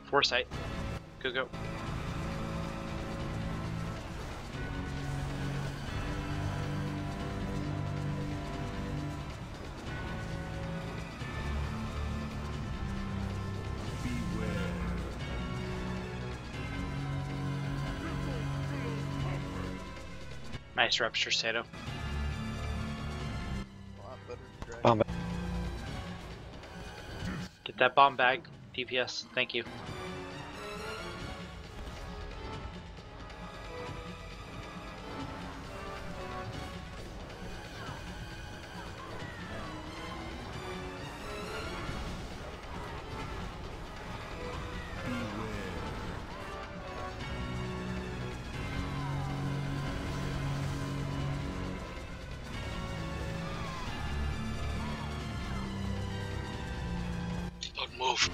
Foresight. Go, go. Nice rupture, Sato. Bomb bag. Get that bomb bag, DPS. Thank you. Don't move.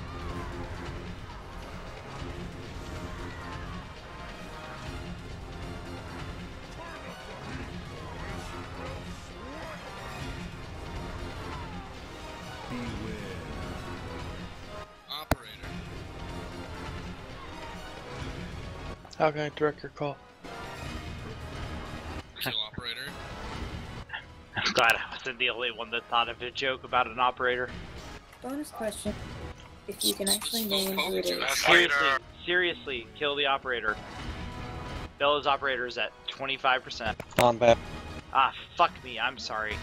Operator. How can I direct your call? Kill operator. I'm glad I wasn't the only one that thought of a joke about an operator. Bonus question. If you can actually name who it is. Seriously, kill the operator. Bella's operator is at 25%. Bomb bag. Ah, fuck me, I'm sorry.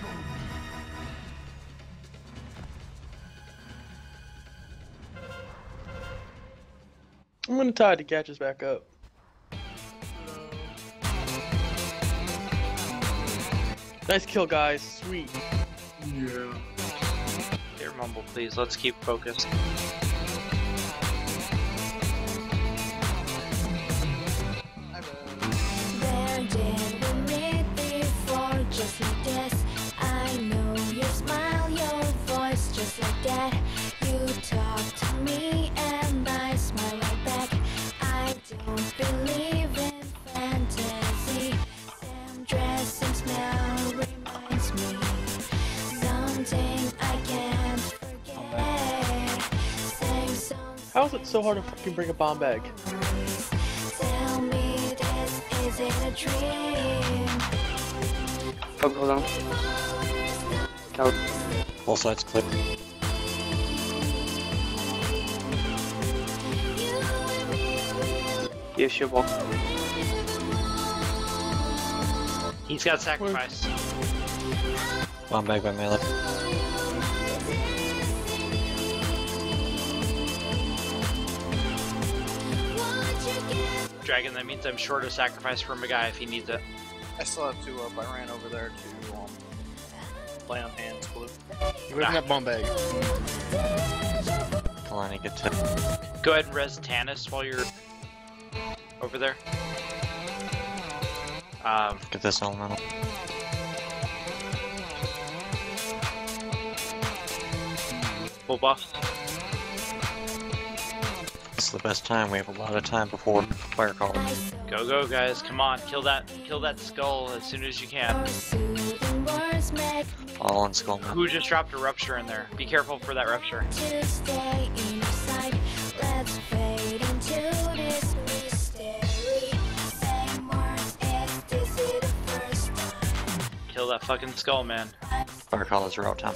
I'm gonna tie to catch us back up. Nice kill, guys. Sweet. Yeah. Here, Mumble, please. Let's keep focused. Where did we meet before? Just like this. I know your smile, your voice, just like that. You talk to me and I smile right back. I don't believe in fantasy. Same dress, same smell reminds me something I can't forget. Same songs. How is it so hard to fucking bring a bomb bag? Tell me this, is it a dream? Oh, hold on. Out. All sides clear. Yes, you walk. He's got sacrifice. Bomb bag by melee. Dragon, that means I'm short of sacrifice for my guy if he needs it. I still have 2 up. I ran over there to play on hands blue. Where's that bomb bag? Kalani, get to. Go ahead and res Tannis while you're over there. Get this elemental. Full buff. This is the best time. We have a lot of time before fire call. Go, go, guys. Come on. Kill that skull as soon as you can. All on skull now. Who just dropped a rupture in there? Be careful for that rupture. Kill that fucking skull, man. Fire call is route time.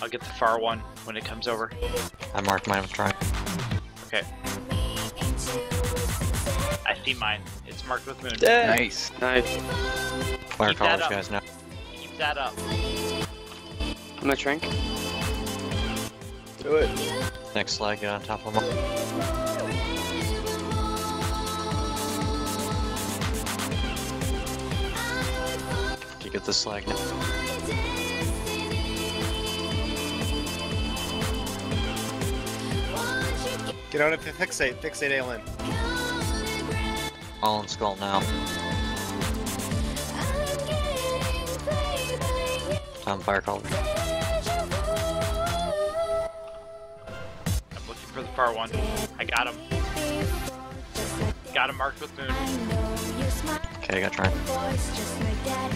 I'll get the far one when it comes over. I marked mine with trying. Okay. I see mine. It's marked with moon. Nice. Nice. Fire Keep call, that you up. guys know. Keep that up. I'm gonna shrink. Do it. Next slag, get on top of them. You get the slag now. Get on it to fixate ALN. All in skull now. Time fire call. I'm looking for the far one. I got him. Got him marked with moon. I know you smile. Okay, I got trying. Voice just like that.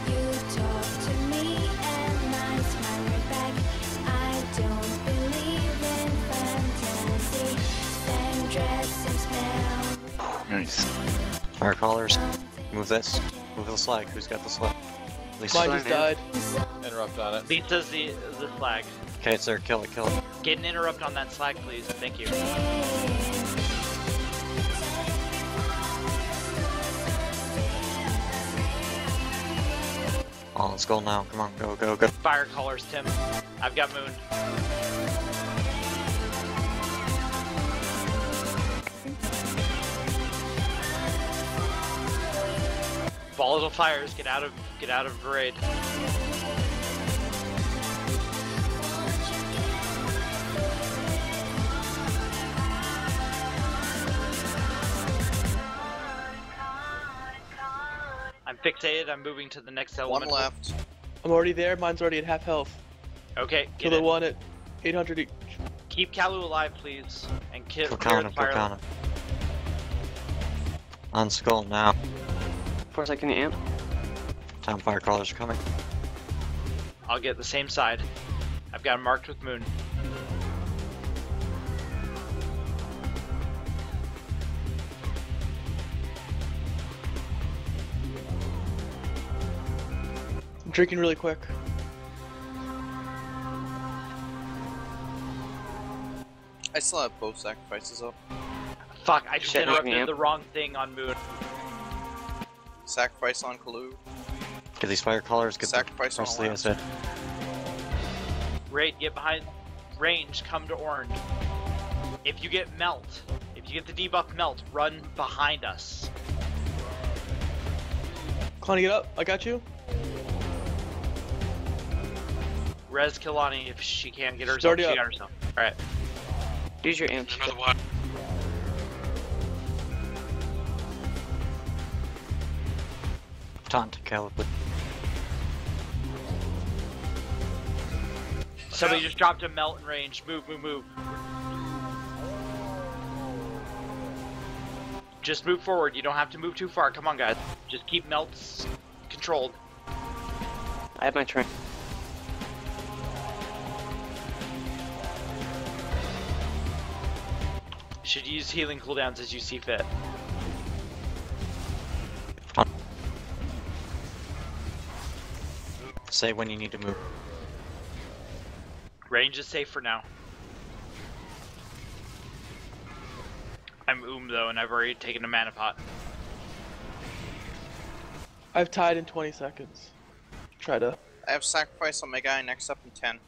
You talk to me and I smile right back. I don't believe in fantasy. Same dress, same smell. Nice. Fire callers. Move this. Move the slag. Who's got the slag? Lisa. Mine just died. Interrupt on it. Lisa's the slag. Okay, it's there. Kill it. Kill it. Get an interrupt on that slag, please. Thank you. Oh, let's go now. Come on, go, go, go. Fire callers, Tim. I've got moon. Volatile fires, get out of parade. I'm fixated, I'm moving to the next element. One left. I'm already there. Mine's already at half health. Okay, Kill get the it. one at 800 each. Keep Kalu alive, please. And Kill clear count the him. Kill fire. count him. On skull now. 4 second amp. Time fire crawlers are coming. I'll get the same side. I've got him marked with moon. I'm drinking really quick. I still have both sacrifices up. Fuck, I just Shit, interrupted amp. the wrong thing on moon. Sacrifice on Kalu. Get these fire callers. Get Sacrifice the on rest of the Alaska. acid. Raid, get behind range, come to orange. If you get melt, if you get the debuff melt, run behind us. Connie, get up. I got you. Res Kilani if she can get She's herself. already She up. got herself. Alright. Use your amp. Another one. Taunt. Caleb. Somebody just dropped a melt in range. Move, move, move. Just move forward. You don't have to move too far. Come on, guys. Just keep melts controlled. I have my train. Should use healing cooldowns as you see fit. Say when you need to move. Range is safe for now. I'm though, and I've already taken a mana pot. I've tied in 20 seconds. Try to. I have sacrifice on my guy next up in 10.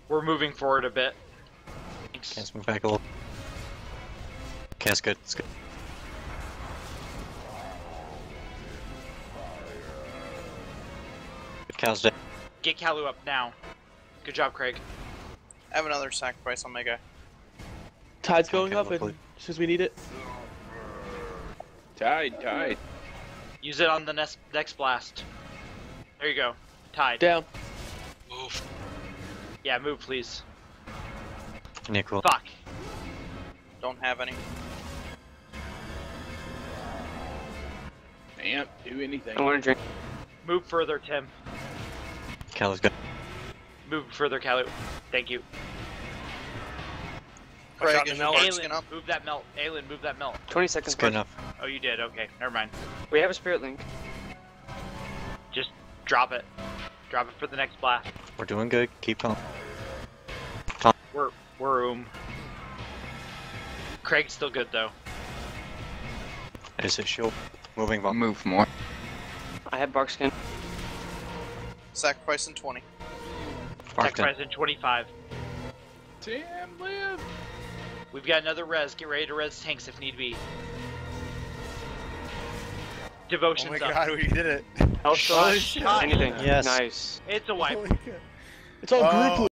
We're moving forward a bit. Thanks. Okay, let's move back a little. Okay, that's good. That's good. Good cow's dead. Get Kalu up now. Good job, Craig. I have another sacrifice on my guy. Tide's Okay, going up, luckily. and as soon as we need it. Tide. Use it on the next blast. There you go. Tied. Down. Move. Yeah, move please. Nickel. Fuck. Don't have any. Amp, do anything. I want to drink. Move further, Tim. Caleb's good. Move further, Kalu. Thank you. Craig, out is the your melt. bark skin Aelin, up? move that melt. Aelin, move that melt. 20 It's seconds. good left. enough. Oh, you did. Okay, never mind. We have a spirit link. Just drop it. Drop it for the next blast. We're doing good. Keep going. We're Craig's still good though. Is it shield? Moving I'll bomb. move more. I have bark skin. Sacrifice in 20. Barked in. Sacrifice in 25. Tim, live. We've got another res. Get ready to res tanks if need be. Oh Devotion's my up. god, we did it. Health Oh, shot. shit. Anything. Yes. Nice. It's a wipe. It's all Oh. group